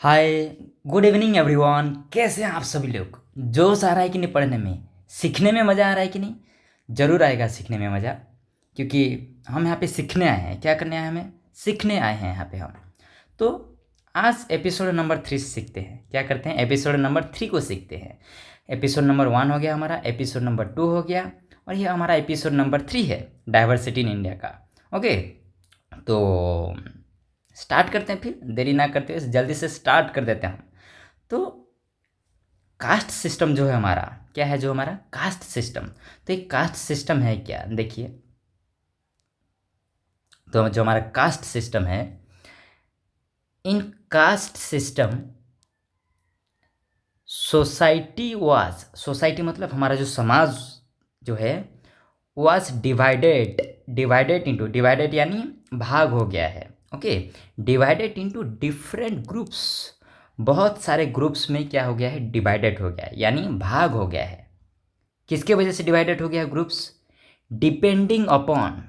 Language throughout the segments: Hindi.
हाय, गुड इवनिंग एवरीवन। कैसे हैं आप सभी लोग? जोश आ रहा है कि नहीं पढ़ने में? सीखने में मज़ा आ रहा है कि नहीं? ज़रूर आएगा सीखने में मज़ा, क्योंकि हम यहाँ पे सीखने आए हैं। क्या करने आए हैं? हमें सीखने आए हैं यहाँ पे हम। तो आज एपिसोड नंबर 3 सीखते हैं। क्या करते हैं? एपिसोड नंबर 3 को सीखते हैं। एपिसोड नंबर 1 हो गया हमारा, एपिसोड नंबर 2 हो गया, और ये हमारा एपिसोड नंबर 3 है, डाइवर्सिटी इन इंडिया का। ओके, तो स्टार्ट करते हैं। फिर देरी ना करते हुए जल्दी से स्टार्ट कर देते हैं हम। तो कास्ट सिस्टम जो है हमारा, क्या है जो हमारा कास्ट सिस्टम? तो एक कास्ट सिस्टम है क्या, देखिए। तो जो हमारा कास्ट सिस्टम है, इन कास्ट सिस्टम सोसाइटी मतलब हमारा जो समाज जो है, वाज डिवाइडेड यानी भाग हो गया है। Okay, divided into different groups. बहुत सारे ग्रुप्स में क्या हो गया है? डिवाइडेड हो गया है, यानी भाग हो गया है। किसके वजह से डिवाइडेड हो गया है ग्रुप्स? डिपेंडिंग अपॉन,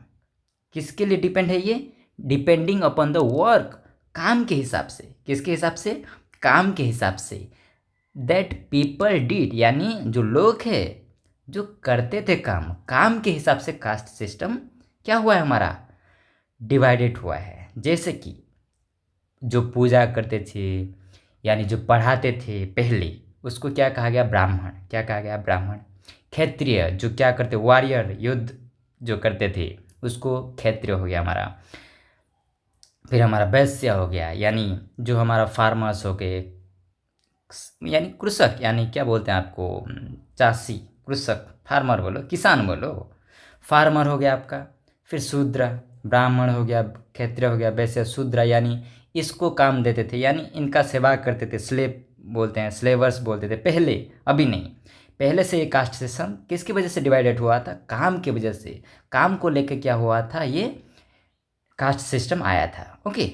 किसके लिए डिपेंड है ये? डिपेंडिंग अपॉन द वर्क, काम के हिसाब से। किसके हिसाब से? काम के हिसाब से। दैट पीपल डिड, यानी जो लोग है जो करते थे काम, काम के हिसाब से कास्ट सिस्टम क्या हुआ है हमारा? डिवाइडेड हुआ है। जैसे कि जो पूजा करते थे, यानी जो पढ़ाते थे पहले, उसको क्या कहा गया? ब्राह्मण। क्या कहा गया? ब्राह्मण। क्षत्रिय, जो क्या करते? वॉरियर, युद्ध जो करते थे, उसको क्षत्रिय हो गया हमारा। फिर हमारा वैश्य हो गया, यानी जो हमारा फार्मर्स हो गए, यानी कृषक, यानी क्या बोलते हैं आपको? चासी, कृषक, फार्मर बोलो, किसान बोलो, फार्मर हो गया आपका। फिर शूद्र, ब्राह्मण हो गया, क्षत्रिय हो गया, वैश्य, शूद्र, यानी इसको काम देते थे, यानी इनका सेवा करते थे। स्लेव बोलते हैं, स्लेवर्स बोलते थे पहले, अभी नहीं। पहले से ये कास्ट सिस्टम किसकी वजह से डिवाइडेड हुआ था? काम की वजह से। काम को लेकर क्या हुआ था? ये कास्ट सिस्टम आया था। ओके,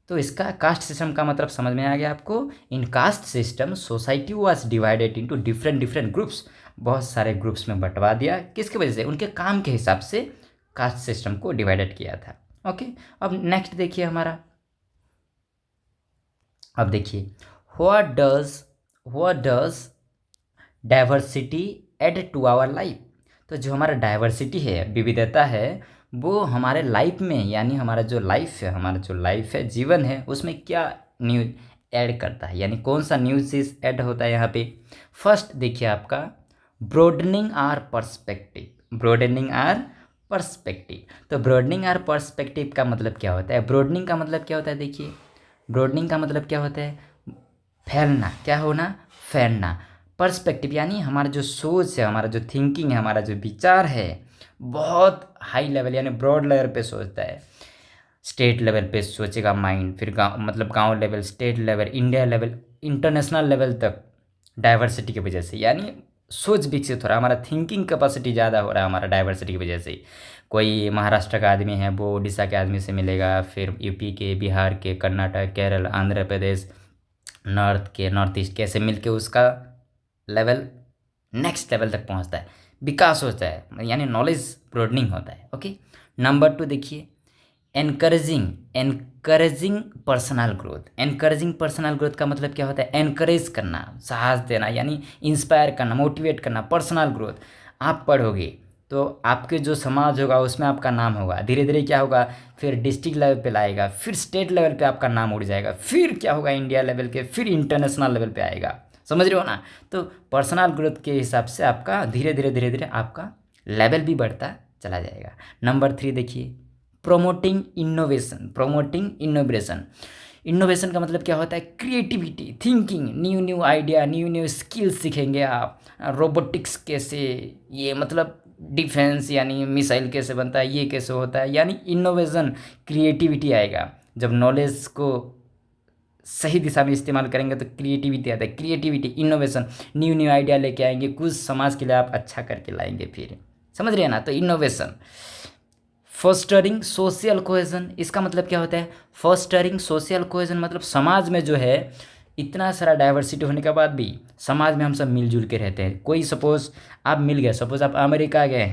तो इसका कास्ट सिस्टम का मतलब समझ में आ गया आपको? In caste system society was divided into different different groups. बहुत सारे ग्रुप्स में बंटवा दिया। किसकी वजह से? उनके काम के हिसाब से कास्ट सिस्टम को डिवाइडेड किया था। ओके, अब नेक्स्ट देखिए हमारा। अब देखिए, what does diversity add to our life? तो जो हमारा डाइवर्सिटी है, विविधता है, वो हमारे लाइफ में, यानी हमारा जो लाइफ है, जीवन है, उसमें क्या न्यू ऐड करता है, यानी कौन सा न्यू चीज़ ऐड होता है यहाँ पे? फर्स्ट देखिए आपका, ब्रोडनिंग आर पर्सपेक्टिव। तो ब्रोडनिंग आर पर्सपेक्टिव का मतलब क्या होता है? ब्रोडनिंग का मतलब क्या होता है? देखिए, ब्रोडनिंग का मतलब क्या होता है? फैलना। क्या होना? फैलना। पर्सपेक्टिव यानी हमारा जो सोच है, हमारा जो थिंकिंग है, हमारा जो विचार है, बहुत हाई लेवल यानी ब्रॉड लेवल पे सोचता है। स्टेट लेवल पे सोचेगा माइंड, फिर गाँव मतलब गांव level, state level, India level, international level तक, डाइवर्सिटी की वजह से। यानी सोच विकसित हो रहा है, हमारा थिंकिंग कैपेसिटी ज़्यादा हो रहा है हमारा डाइवर्सिटी की वजह से। कोई महाराष्ट्र का आदमी है, वो उड़ीसा के आदमी से मिलेगा, फिर यूपी के, बिहार के, कर्नाटक, केरल, आंध्र प्रदेश, नॉर्थ ईस्ट, कैसे मिलके उसका लेवल नेक्स्ट लेवल तक पहुंचता है, विकास होता है, यानी नॉलेज ब्रोडनिंग होता है। ओके, नंबर 2 देखिए, एनकरेजिंग पर्सनल ग्रोथ का मतलब क्या होता है? एनकरेज करना, साहस देना, यानी इंस्पायर करना, मोटिवेट करना। पर्सनल ग्रोथ, आप पढ़ोगे तो आपके जो समाज होगा उसमें आपका नाम होगा, धीरे धीरे क्या होगा? फिर डिस्ट्रिक्ट लेवल पे लाएगा, फिर स्टेट लेवल पे आपका नाम उड़ जाएगा, फिर क्या होगा? इंडिया लेवल के, फिर इंटरनेशनल लेवल पे आएगा। समझ रहे हो ना? तो पर्सनल ग्रोथ के हिसाब से आपका धीरे धीरे आपका लेवल भी बढ़ता चला जाएगा। नंबर 3 देखिए, प्रोमोटिंग इनोवेशन। इनोवेशन का मतलब क्या होता है? Creativity, thinking, new idea, new skills सीखेंगे आप। रोबोटिक्स कैसे, ये मतलब डिफेंस यानी मिसाइल कैसे बनता है, ये कैसे होता है, यानी इनोवेशन, क्रिएटिविटी आएगा। जब नॉलेज को सही दिशा में इस्तेमाल करेंगे तो क्रिएटिविटी आता है। क्रिएटिविटी, इनोवेशन, न्यू आइडिया लेके आएंगे, कुछ समाज के लिए आप अच्छा करके लाएंगे। फिर समझ रहे हैं ना? तो इनोवेशन। फोस्टरिंग सोशल कोहेजन, इसका मतलब क्या होता है? फोस्टरिंग सोशल कोहेजन मतलब समाज में जो है, इतना सारा डाइवर्सिटी होने के बाद भी समाज में हम सब मिलजुल के रहते हैं। कोई सपोज़ आप मिल गए, सपोज़ आप अमेरिका गए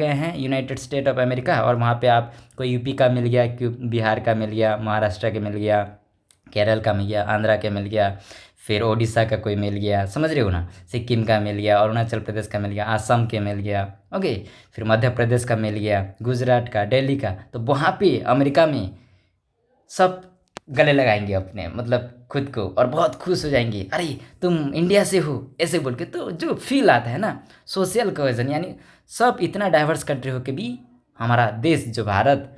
हैं, यूनाइटेड स्टेट ऑफ अमेरिका, और वहाँ पे आप कोई यूपी का मिल गया, बिहार का मिल गया, महाराष्ट्र का मिल गया, केरल का मिल गया, आंध्रा का मिल गया, फिर ओडिशा का कोई मिल गया, समझ रहे हो ना, सिक्किम का मिल गया, अरुणाचल प्रदेश का मिल गया, आसाम के मिल गया, ओके, फिर मध्य प्रदेश का मिल गया, गुजरात का, दिल्ली का। तो वहाँ पे अमेरिका में सब गले लगाएंगे अपने, मतलब खुद को, और बहुत खुश हो जाएंगे, अरे तुम इंडिया से हो, ऐसे बोल के। तो जो फील आता है ना, सोशल कोहेजन, यानी सब इतना डाइवर्स कंट्री हो के भी हमारा देश जो भारत,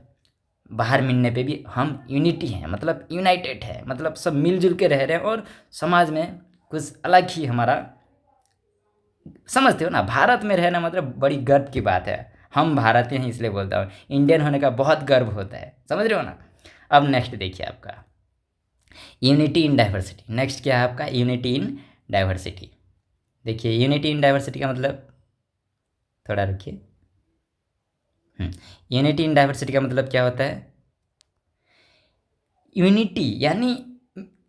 बाहर मिलने पे भी हम यूनिटी हैं, मतलब यूनाइटेड है, मतलब सब मिलजुल के रह रहे हैं, और समाज में कुछ अलग ही हमारा, समझते हो ना, भारत में रहना मतलब बड़ी गर्व की बात है। हम भारतीय हैं इसलिए बोलता हूँ, इंडियन होने का बहुत गर्व होता है, समझ रहे हो ना। अब नेक्स्ट देखिए आपका यूनिटी इन डाइवर्सिटी। नेक्स्ट क्या है आपका, यूनिटी इन डाइवर्सिटी। देखिए यूनिटी इन डाइवर्सिटी का मतलब, थोड़ा रुकिए, यूनिटी इन डाइवर्सिटी का मतलब क्या होता है, यूनिटी यानी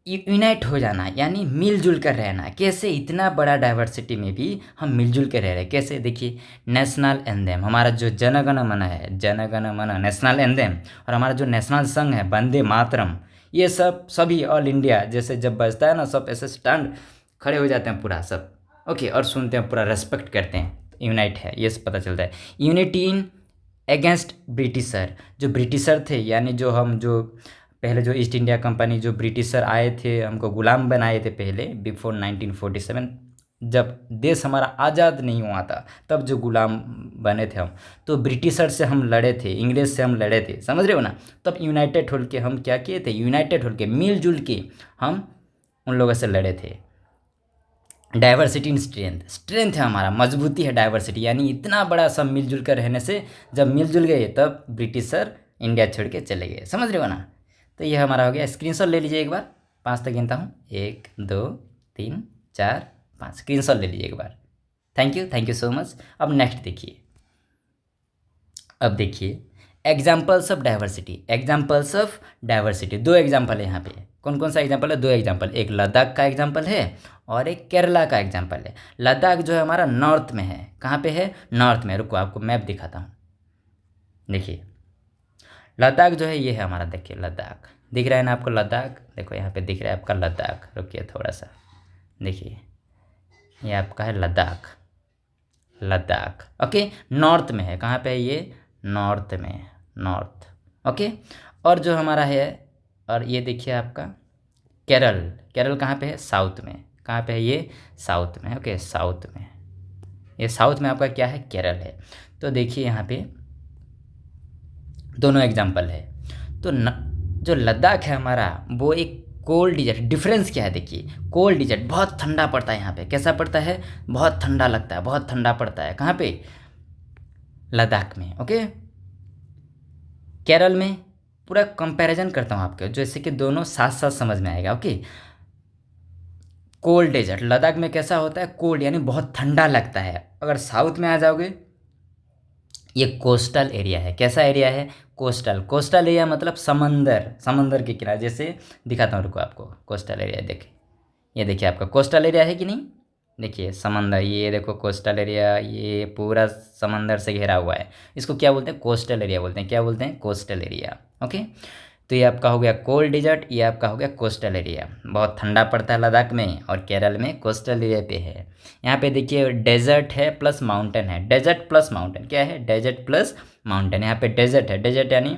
यूनाइट हो जाना, यानी मिलजुल कर रहना। कैसे, इतना बड़ा डाइवर्सिटी में भी हम मिलजुल के रह रहे हैं, कैसे, देखिए नेशनल एंथम, हमारा जो जनगण मन है, जनगण मन नेशनल एंथम, और हमारा जो नेशनल सॉन्ग है वंदे मातरम, ये सब सभी ऑल इंडिया जैसे जब बजता है ना, सब ऐसे स्टैंड खड़े हो जाते हैं पूरा सब, ओके, और सुनते हैं, पूरा रेस्पेक्ट करते हैं, यूनाइट है, ये सब पता चलता है। यूनिटी इन अगेंस्ट ब्रिटिशर, जो ब्रिटिशर थे, यानी जो पहले जो ईस्ट इंडिया कंपनी, जो ब्रिटिशर आए थे, हमको गुलाम बनाए थे पहले, बिफोर 1947, जब देश हमारा आज़ाद नहीं हुआ था, तब जो गुलाम बने थे हम, तो ब्रिटिशर से हम लड़े थे, इंग्लिश से हम लड़े थे, समझ रहे हो ना। तब यूनाइटेड होल के हम क्या किए थे, यूनाइटेड होल के मिलजुल के हम उन लोगों से लड़े थे। डाइवर्सिटी इन स्ट्रेंथ, स्ट्रेंथ है हमारा, मजबूती है डाइवर्सिटी, यानी इतना बड़ा सब मिलजुल कर रहने से, जब मिलजुल गए तब ब्रिटिशर इंडिया छोड़ के चले गए, समझ रहे हो ना। तो ये हमारा हो गया, स्क्रीनशॉट ले लीजिए एक बार, 5 तक गिनता हूँ, 1 2 3 4 5, स्क्रीनशॉट ले लीजिए एक बार। Thank you so much. अब नेक्स्ट देखिए, अब देखिए examples of diversity, examples of diversity, 2 example है यहाँ पे। कौन कौन सा एग्जाम्पल है, 2 एग्जाम्पल, एक लद्दाख का एग्जाम्पल है और एक केरला का एग्जाम्पल है। लद्दाख जो है हमारा नॉर्थ में है, कहाँ पे है, नॉर्थ में। रुको आपको मैप दिखाता हूँ, देखिए लद्दाख जो है ये है हमारा, देखिए लद्दाख दिख रहा है ना आपको, लद्दाख देखो यहाँ पे दिख रहा है आपका लद्दाख, रुकिए थोड़ा सा, देखिए ये आपका है लद्दाख, लद्दाख, ओके, नॉर्थ में है, कहाँ पे है ये, नॉर्थ में, नॉर्थ, ओके। और जो हमारा है, और ये देखिए आपका केरल, केरल कहाँ पे है, साउथ में, कहाँ पे है ये, साउथ में, ओके, साउथ में, ये साउथ में आपका क्या है, केरल है। तो देखिए यहाँ पे दोनों एग्जाम्पल है। तो जो लद्दाख है हमारा, वो एक कोल्ड डिजर्ट, डिफरेंस क्या है देखिए, कोल्ड डिजर्ट, बहुत ठंडा पड़ता है यहाँ पे, कैसा पड़ता है, बहुत ठंडा लगता है, बहुत ठंडा पड़ता है, कहाँ पे, लद्दाख में, ओके। केरल में पूरा कंपैरिजन करता हूँ आपके, जैसे कि दोनों साथ साथ समझ में आएगा, ओके। कोल्ड डेजर्ट लद्दाख में कैसा होता है, कोल्ड यानी बहुत ठंडा लगता है। अगर साउथ में आ जाओगे, ये कोस्टल एरिया है, कैसा एरिया है, कोस्टल, कोस्टल एरिया मतलब समंदर, समंदर के किनारे, जैसे दिखाता हूँ रुको आपको, कोस्टल एरिया देखिए, ये देखिए आपका कोस्टल एरिया है कि नहीं, देखिए समंदर, ये देखो कोस्टल एरिया, ये पूरा समंदर से घिरा हुआ है, इसको क्या बोलते हैं, कोस्टल एरिया बोलते हैं, क्या बोलते हैं, कोस्टल एरिया, ओके। तो ये आपका हो गया कोल्ड डिजर्ट, ये आपका हो गया कोस्टल एरिया, बहुत ठंडा पड़ता है लद्दाख में, और केरल में कोस्टल एरिया पे है। यहाँ पे देखिए डेजर्ट है प्लस माउंटेन है, डेजर्ट प्लस माउंटेन, क्या है, डेजर्ट प्लस माउंटेन। यहाँ पे डेजर्ट है, डेजर्ट यानी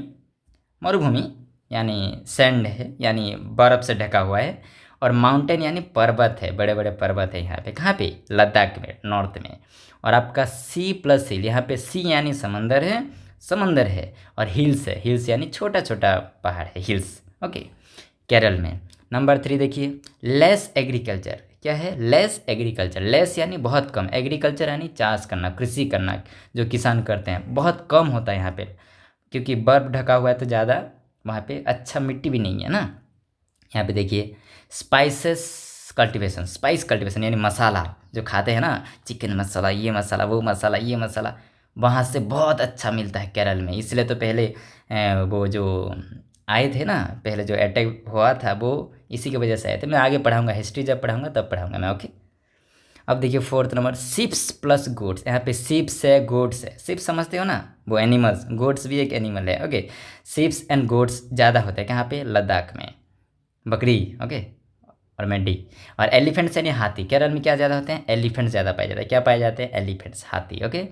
मरुभूमि, यानी सैंड है, यानी बर्फ़ से ढका हुआ है, और माउंटेन यानी पर्वत है, बड़े बड़े पर्वत है यहाँ पे, कहाँ पे, लद्दाख में, नॉर्थ में। और आपका सी प्लस हिल, यहाँ पे सी यानी समंदर है, समंदर है, और हिल्स है, हिल्स यानी छोटा छोटा पहाड़ है, हिल्स, ओके, केरल में। नंबर 3 देखिए, लेस एग्रीकल्चर, क्या है, लेस एग्रीकल्चर, लेस यानी बहुत कम, एग्रीकल्चर यानी चाष करना, कृषि करना, जो किसान करते हैं, बहुत कम होता है यहाँ पे, क्योंकि बर्फ़ ढका हुआ है तो ज़्यादा वहाँ पे अच्छा मिट्टी भी नहीं है ना। यहाँ पे देखिए स्पाइसेस कल्टीवेशन, स्पाइस कल्टीवेशन यानी मसाला जो खाते हैं ना, चिकन मसाला, ये मसाला, वो मसाला, ये मसाला, वहाँ से बहुत अच्छा मिलता है केरल में। इसलिए तो पहले वो जो आए थे ना, पहले जो अटैक हुआ था वो इसी की वजह से आए थे। मैं आगे पढ़ाऊँगा, हिस्ट्री जब पढ़ाऊँगा तब पढ़ाऊँगा मैं, ओके। अब देखिए 4th number, ships plus gods, यहाँ पे शिप्स है, गोड्स है, शिप्स समझते हो ना, वो एनिमल्स, गोड्स भी एक एनिमल है, ओके। शिप्स एंड गोड्स ज़्यादा होते हैं कहाँ पे, लद्दाख में, बकरी, ओके, और मेंढी। और एलिफेंट्स यानी हाथी, केरल में क्या ज़्यादा होते हैं, एलिफेंट्स ज़्यादा पाए जाते हैं। क्या पाए जाते हैं, एलिफेंट्स, हाथी, ओके।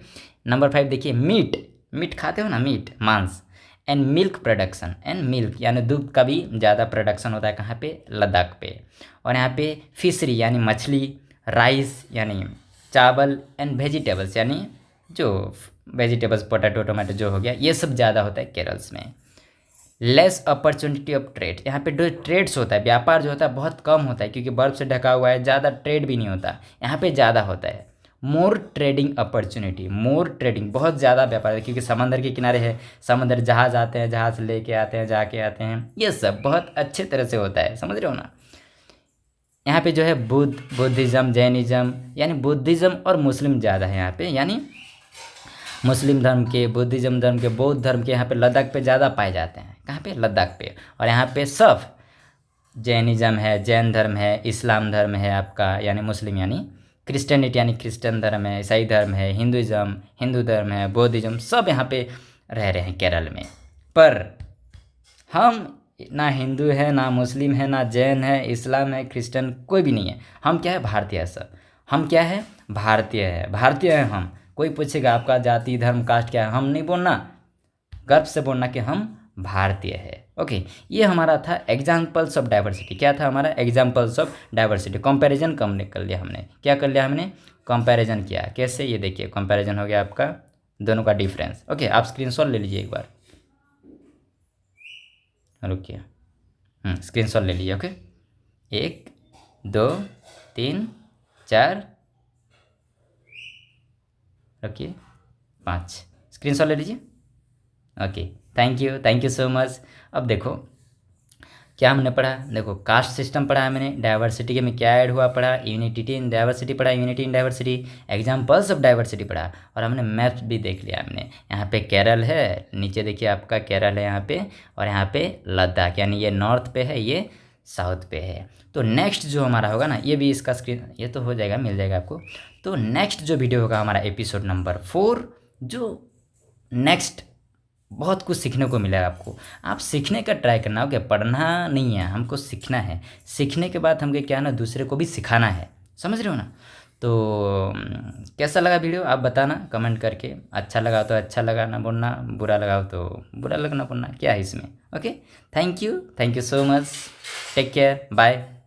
नंबर 5 देखिए, मीट, मीट खाते हो ना, मीट, मांस। And milk production, and milk यानी दूध का भी ज़्यादा प्रोडक्शन होता है कहाँ पे, लद्दाख पे। और यहाँ पे फिशरी यानी मछली, राइस यानी चावल, एंड वेजिटेबल्स यानी जो वेजिटेबल्स, पोटैटो, टोमेटो जो हो गया, ये सब ज़्यादा होता है केरल्स में। लेस अपॉर्चुनिटी ऑफ ट्रेड, यहाँ पे जो ट्रेड्स होता है, व्यापार जो होता है बहुत कम होता है, क्योंकि बर्फ से ढका हुआ है, ज़्यादा ट्रेड भी नहीं होता, यहाँ पे ज़्यादा होता है। मोर ट्रेडिंग अपॉर्चुनिटी, मोर ट्रेडिंग, बहुत ज़्यादा व्यापार है, क्योंकि समंदर के किनारे है, समुद्र, जहाज़ आते हैं, जहाज़ लेके आते हैं, जाके आते हैं, ये सब बहुत अच्छे तरह से होता है, समझ रहे हो ना। यहाँ पे जो है बुद्धिज़्म, जैनिज़्म, यानी बुद्धिज़्म और मुस्लिम ज़्यादा है यहाँ पे, यानी मुस्लिम धर्म के, बुद्धिज़्म धर्म के, बौद्ध धर्म के यहाँ पे लद्दाख पे ज़्यादा पाए जाते हैं, कहाँ पे, लद्दाख पे। और यहाँ पे सब जैनिज़्म है, जैन धर्म है, इस्लाम धर्म है आपका, यानी मुस्लिम, यानी क्रिश्चियनिटी यानी क्रिश्चियन धर्म है, ईसाई धर्म है, हिंदुज़्म हिंदू धर्म है, बौद्धिज़्म, सब यहाँ पे रह रहे हैं केरल में। पर हम ना हिंदू है, ना मुस्लिम है, ना जैन है, इस्लाम है, क्रिश्चियन, कोई भी नहीं है। हम क्या है, भारतीय है सर। हम क्या है, भारतीय है, भारतीय है हम। कोई पूछेगा आपका जाति, धर्म, कास्ट क्या है, हम नहीं बोलना, गर्व से बोलना कि हम भारतीय है, ओके। ये हमारा था एग्जाम्पल्स ऑफ डाइवर्सिटी। क्या था हमारा, एग्जाम्पल्स ऑफ डाइवर्सिटी। कंपैरिजन कम कर लिया हमने, क्या कर लिया हमने, कंपैरिजन किया। कैसे, ये देखिए, कंपैरिजन हो गया आपका दोनों का डिफरेंस, ओके। आप स्क्रीनशॉट ले लीजिए एक बार, रुकिए, स्क्रीनशॉट ले लीजिए, ओके। 1 2 3 4, रखिए, 5, स्क्रीनशॉट ले लीजिए, okay. Thank you so much. अब देखो क्या हमने पढ़ा, देखो कास्ट सिस्टम पढ़ा है मैंने, डाइवर्सिटी के में क्या ऐड हुआ पढ़ा, यूनिटी इन डाइवर्सिटी पढ़ा, unity in diversity, examples of diversity पढ़ा, और हमने मैप्स भी देख लिया हमने। यहाँ पे केरल है, नीचे देखिए आपका केरल है यहाँ पे, और यहाँ पे लद्दाख, यानी ये नॉर्थ पे है, ये साउथ पे है। तो नेक्स्ट जो हमारा होगा ना, ये भी इसका स्क्रीन, ये तो हो जाएगा, मिल जाएगा आपको। तो नेक्स्ट जो वीडियो होगा हमारा एपिसोड नंबर 4, जो नेक्स्ट बहुत कुछ सीखने को मिलेगा आपको। आप सीखने का ट्राई करना, ओके, पढ़ना नहीं है, हमको सीखना है। सीखने के बाद हमको क्या है ना, दूसरे को भी सिखाना है, समझ रहे हो ना। तो कैसा लगा वीडियो आप बताना कमेंट करके। अच्छा लगा तो अच्छा लगा ना बोलना, बुरा लगा तो बुरा लगना बोलना, क्या है इसमें, okay. Thank you so much, take care, bye.